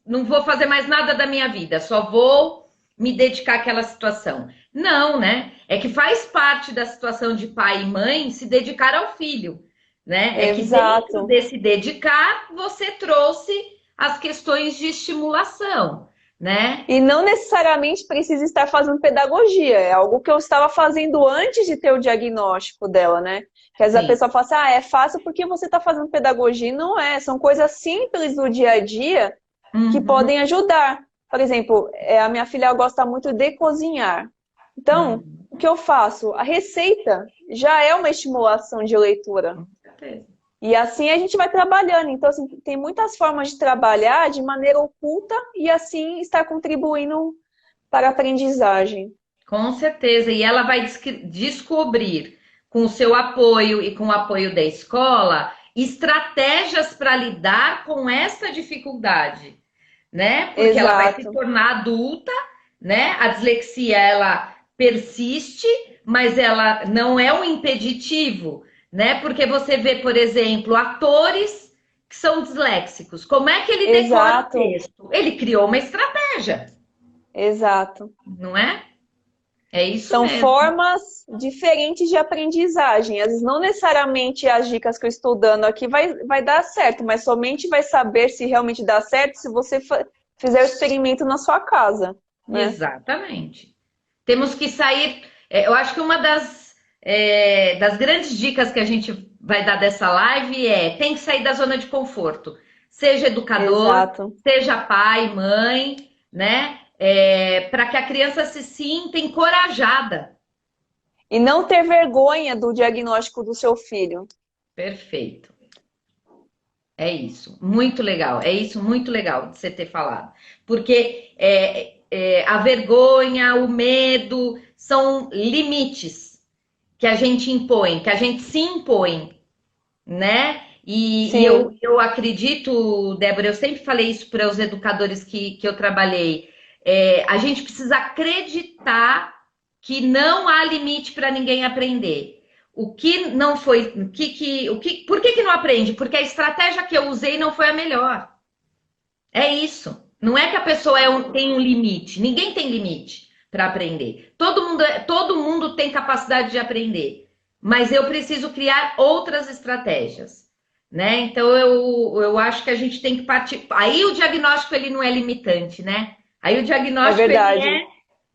não vou fazer mais nada da minha vida, só vou me dedicar àquela situação. Não, né? É que faz parte da situação de pai e mãe se dedicar ao filho, né? É que dentro exato. desse dedicar, você trouxe as questões de estimulação, né? E não necessariamente precisa estar fazendo pedagogia, é algo que eu estava fazendo antes de ter o diagnóstico dela, né? Que às vezes a Sim. pessoa fala assim, ah, é fácil porque você está fazendo pedagogia. E não é, são coisas simples do dia a dia que Uhum, podem ajudar. Por exemplo, a minha filha gosta muito de cozinhar. Então, uhum, o que eu faço? A receita já é uma estimulação de leitura. com certeza. E assim a gente vai trabalhando. Então, assim, tem muitas formas de trabalhar de maneira oculta e assim estar contribuindo para a aprendizagem. Com certeza. E ela vai descobrir com o seu apoio e com o apoio da escola, estratégias para lidar com essa dificuldade, né? Porque ela vai se Exato, tornar adulta, né? A dislexia, ela persiste, mas ela não é um impeditivo, né? Porque você vê, por exemplo, atores que são disléxicos. Como é que ele decora o exato, texto? Ele criou uma estratégia, exato. não é? É isso São mesmo. formas diferentes de aprendizagem. Às vezes, não necessariamente as dicas que eu estou dando aqui vai dar certo, mas somente vai saber se realmente dá certo se você fizer o experimento na sua casa, né? Exatamente. Temos que sair. Eu acho que uma das grandes dicas que a gente vai dar dessa live é tem que sair da zona de conforto. Seja educador, Exato. seja pai, mãe, né? Para que a criança se sinta encorajada. E não ter vergonha do diagnóstico do seu filho. Perfeito. É isso. Muito legal. É isso, muito legal de você ter falado. Porque a vergonha, o medo são limites que a gente impõe, que a gente se impõe, né? E Sim, eu acredito, Débora, eu sempre falei isso para os educadores que eu trabalhei. A gente precisa acreditar que não há limite para ninguém aprender. O que não foi, por que não aprende? Porque a estratégia que eu usei não foi a melhor. É isso. Não é que a pessoa tem um limite. Ninguém tem limite para aprender. Todo mundo tem capacidade de aprender. Mas eu preciso criar outras estratégias. Né? Então eu acho que a gente tem que partir. Aí o diagnóstico ele não é limitante, né? Aí o é diagnóstico verdade.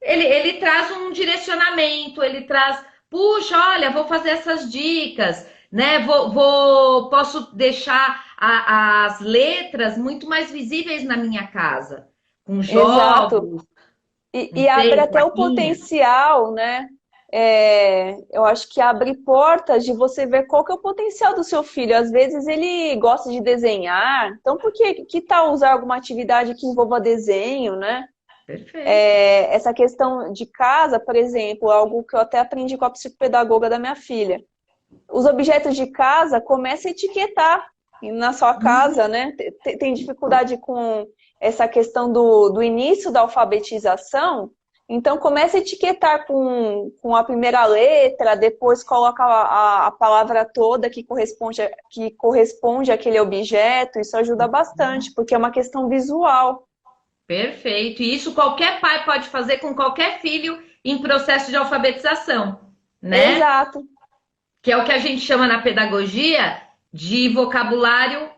ele traz um direcionamento, ele traz, puxa, olha, vou fazer essas dicas, né? Posso deixar as letras muito mais visíveis na minha casa, com Exato. jogos, não E abre sei, até o plaquinhas. potencial, né? Eu acho que abre portas de você ver qual que é o potencial do seu filho. Às vezes ele gosta de desenhar, então por que tal usar alguma atividade que envolva desenho, né? Perfeito. Essa questão de casa, por exemplo, algo que eu até aprendi com a psicopedagoga da minha filha. Os objetos de casa, comece a etiquetar na sua casa, né? Tem dificuldade com essa questão do início da alfabetização, então comece a etiquetar com a primeira letra, depois coloca a palavra toda que corresponde àquele objeto, isso ajuda bastante, porque é uma questão visual. Perfeito. E isso qualquer pai pode fazer com qualquer filho em processo de alfabetização, né? Exato, Que é o que a gente chama na pedagogia de vocabulário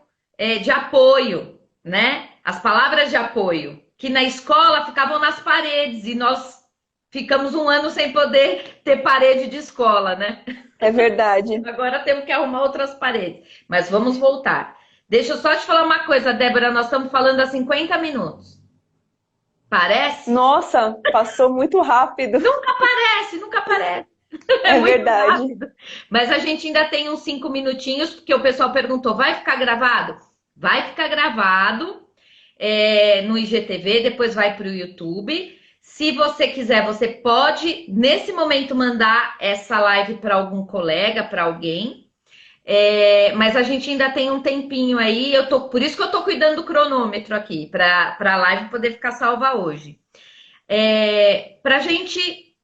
de apoio, né? As palavras de apoio, que na escola ficavam nas paredes e nós ficamos um ano sem poder ter parede de escola, né? é verdade. Agora temos que arrumar outras paredes. Mas vamos voltar. Deixa eu só te falar uma coisa, Débora, nós estamos falando há 50 minutos. Parece? Nossa, passou muito rápido. Parece, nunca parece. É É muito verdade. rápido. Mas a gente ainda tem uns 5 minutinhos, porque o pessoal perguntou: vai ficar gravado? Vai ficar gravado no IGTV, depois vai para o YouTube. Se você quiser, você pode, nesse momento, mandar essa live para algum colega, para alguém. Mas a gente ainda tem um tempinho aí. Por isso que eu estou cuidando do cronômetro aqui, para a live poder ficar salva hoje. Para a gente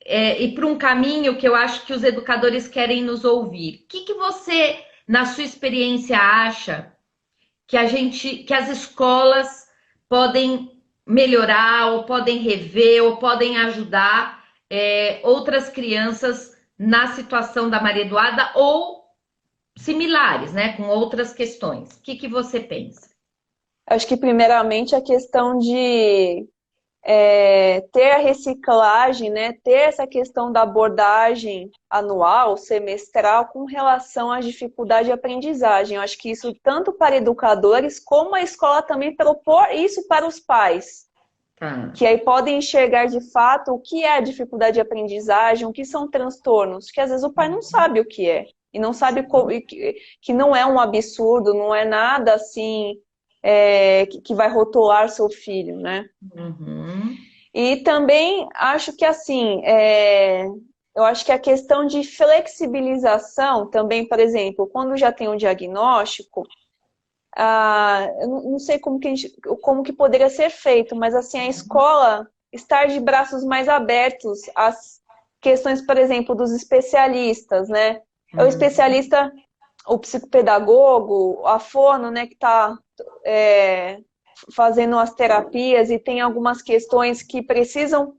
ir para um caminho que eu acho que os educadores querem nos ouvir. O que você, na sua experiência, acha que as escolas podem melhorar, ou podem rever, ou podem ajudar outras crianças na situação da Maria Eduarda ou similares, né, com outras questões? O que você pensa? Acho que primeiramente a questão de ter a reciclagem, né? Ter essa questão da abordagem anual, semestral, com relação à dificuldade de aprendizagem. Eu acho que isso, tanto para educadores, como a escola também propor isso para os pais. Tá. Que aí podem enxergar de fato o que é a dificuldade de aprendizagem, o que são transtornos, que às vezes o pai não sabe o que é. E não sabe que não é um absurdo, não é nada assim que vai rotular seu filho, né? Uhum. E também acho que assim, eu acho que a questão de flexibilização também, por exemplo, quando já tem um diagnóstico, eu não sei como que poderia ser feito, mas assim, a escola estar de braços mais abertos às questões, por exemplo, dos especialistas, né? É o especialista, o psicopedagogo, a fono, né, que está fazendo as terapias e tem algumas questões que precisam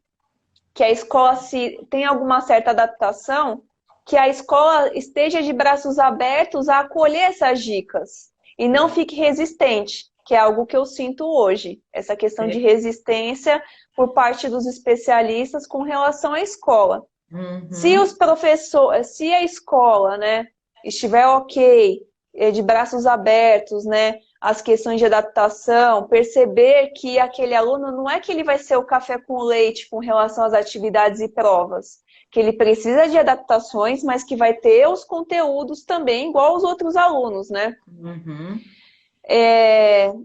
que a escola se tem alguma certa adaptação, que a escola esteja de braços abertos a acolher essas dicas e não fique resistente, que é algo que eu sinto hoje, essa questão de resistência por parte dos especialistas com relação à escola. Se os professores, se a escola, né, estiver ok, de braços abertos, né, as questões de adaptação, perceber que aquele aluno não é que ele vai ser o café com leite com relação às atividades e provas, que ele precisa de adaptações, mas que vai ter os conteúdos também, igual os outros alunos, né?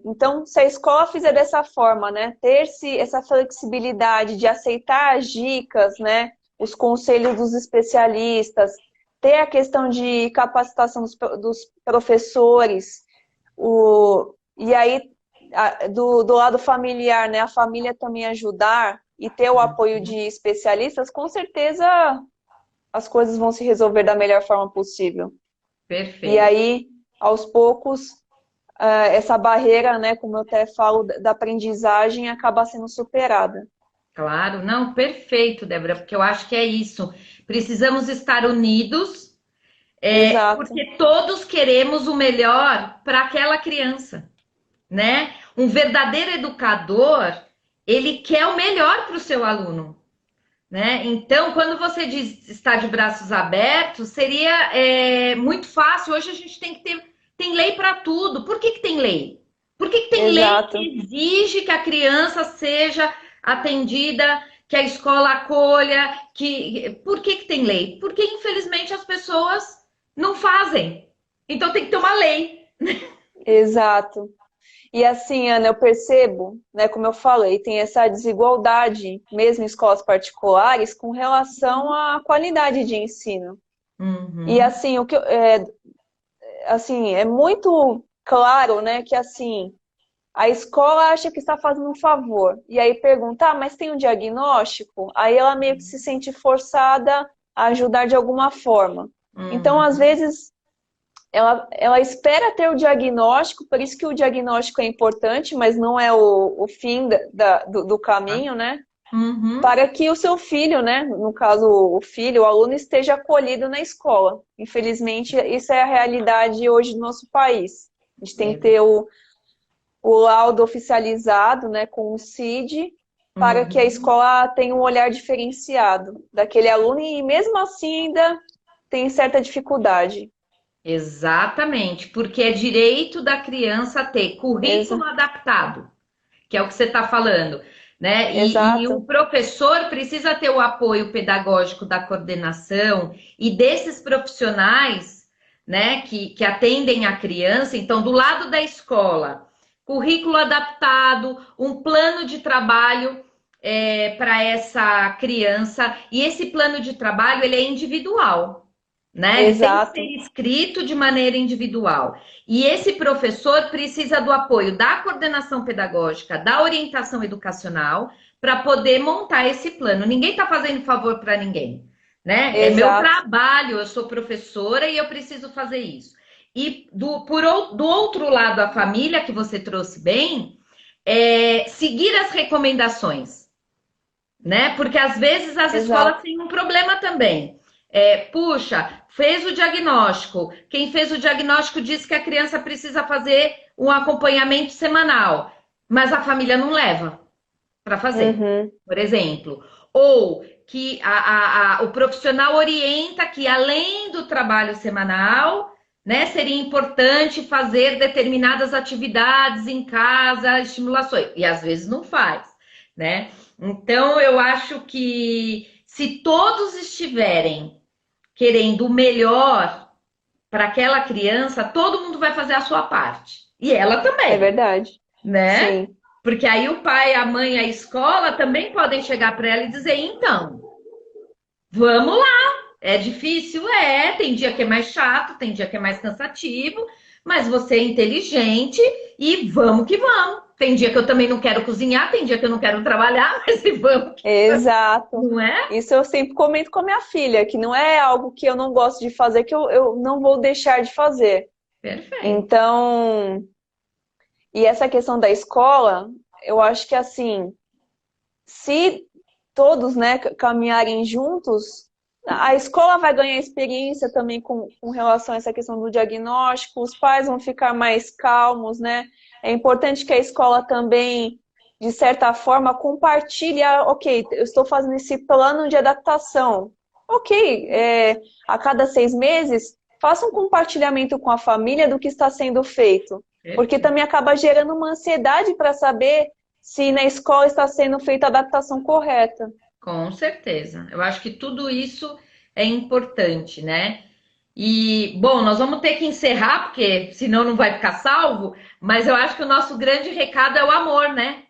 Então, se a escola fizer dessa forma, né, ter essa flexibilidade de aceitar as dicas, né, os conselhos dos especialistas, ter a questão de capacitação dos professores, e aí do lado familiar, né, a família também ajudar e ter o apoio de especialistas, com certeza as coisas vão se resolver da melhor forma possível. Perfeito. E aí, aos poucos, essa barreira, né, como eu até falo, da aprendizagem acaba sendo superada. Claro, não, perfeito, Débora, porque eu acho que é isso. Precisamos estar unidos, porque todos queremos o melhor para aquela criança, né? Um verdadeiro educador, ele quer o melhor para o seu aluno, né? Então, quando você diz estar de braços abertos, seria muito fácil. Hoje a gente tem lei para tudo. Por que tem lei? Por que tem lei que exige que a criança seja atendida, que a escola acolha? Por que tem lei? Porque, infelizmente, as pessoas não fazem. Então, tem que ter uma lei. Exato. E assim, Ana, eu percebo, né, como eu falei, tem essa desigualdade, mesmo em escolas particulares, com relação à qualidade de ensino. E assim, assim, é muito claro, né, que assim, a escola acha que está fazendo um favor. E aí pergunta, mas tem um diagnóstico? Aí ela meio que se sente forçada a ajudar de alguma forma. Então, às vezes, ela espera ter o diagnóstico, por isso que o diagnóstico é importante, mas não é o fim do caminho, né? Para que o seu filho, né? No caso, o filho, o aluno, esteja acolhido na escola. Infelizmente, isso é a realidade hoje do nosso país. A gente tem que ter o laudo oficializado, né, com o CID, para que a escola tenha um olhar diferenciado daquele aluno e mesmo assim ainda tem certa dificuldade. Exatamente, porque é direito da criança ter currículo adaptado, que é o que você está falando, né? E o professor precisa ter o apoio pedagógico da coordenação e desses profissionais, né, que atendem a criança. Então, do lado da escola, currículo adaptado, um plano de trabalho para essa criança, e esse plano de trabalho ele é individual, né? Ele tem que ser escrito de maneira individual. E esse professor precisa do apoio da coordenação pedagógica, da orientação educacional, para poder montar esse plano. Ninguém está fazendo favor para ninguém, né? É meu trabalho, eu sou professora e eu preciso fazer isso. E do outro lado, a família, que você trouxe bem, seguir as recomendações, né? Porque às vezes as escolas têm um problema também. Puxa, fez o diagnóstico. Quem fez o diagnóstico disse que a criança precisa fazer um acompanhamento semanal, mas a família não leva para fazer, por exemplo. Ou que o profissional orienta que, além do trabalho semanal, né, seria importante fazer determinadas atividades em casa, estimulações. E às vezes não faz, né? Então, eu acho que se todos estiverem querendo o melhor para aquela criança, todo mundo vai fazer a sua parte. E ela também. É verdade. Né? Sim. Porque aí o pai, a mãe, a escola também podem chegar para ela e dizer, então, vamos lá, É difícil? Tem dia que é mais chato, tem dia que é mais cansativo, mas você é inteligente e vamos que vamos. Tem dia que eu também não quero cozinhar, tem dia que eu não quero trabalhar, mas vamos, Exato. não é? Isso eu sempre comento com a minha filha, que não é algo que eu não gosto de fazer, que eu não vou deixar de fazer. Perfeito. Então, e essa questão da escola, eu acho que assim, se todos, né, caminharem juntos, a escola vai ganhar experiência também com relação a essa questão do diagnóstico, os pais vão ficar mais calmos, né? É importante que a escola também, de certa forma, compartilhe, ok, eu estou fazendo esse plano de adaptação. Ok, a cada 6 meses, faça um compartilhamento com a família do que está sendo feito. Porque Perfeito. também acaba gerando uma ansiedade para saber se na escola está sendo feita a adaptação correta. Com certeza. Eu acho que tudo isso é importante, né? E, bom, nós vamos ter que encerrar, porque senão não vai ficar salvo, mas eu acho que o nosso grande recado é o amor, né?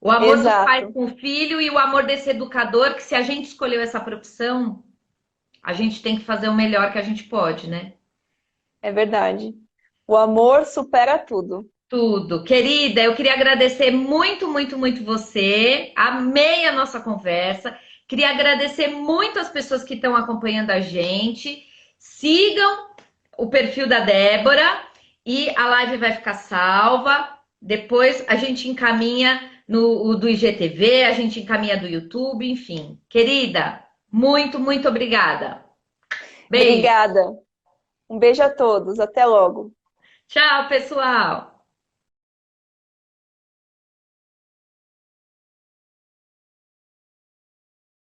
O amor dos pais Exato, com o filho e o amor desse educador, que se a gente escolheu essa profissão, a gente tem que fazer o melhor que a gente pode, né? é verdade. O amor supera tudo. Tudo. Querida, eu queria agradecer muito, muito, muito você. Amei a nossa conversa. Queria agradecer muito as pessoas que estão acompanhando a gente. Sigam o perfil da Débora e a live vai ficar salva. Depois a gente encaminha no o do IGTV, a gente encaminha do YouTube, enfim. Querida, muito, muito obrigada. Beijo. Obrigada. Um beijo a todos. Até logo. Tchau, pessoal.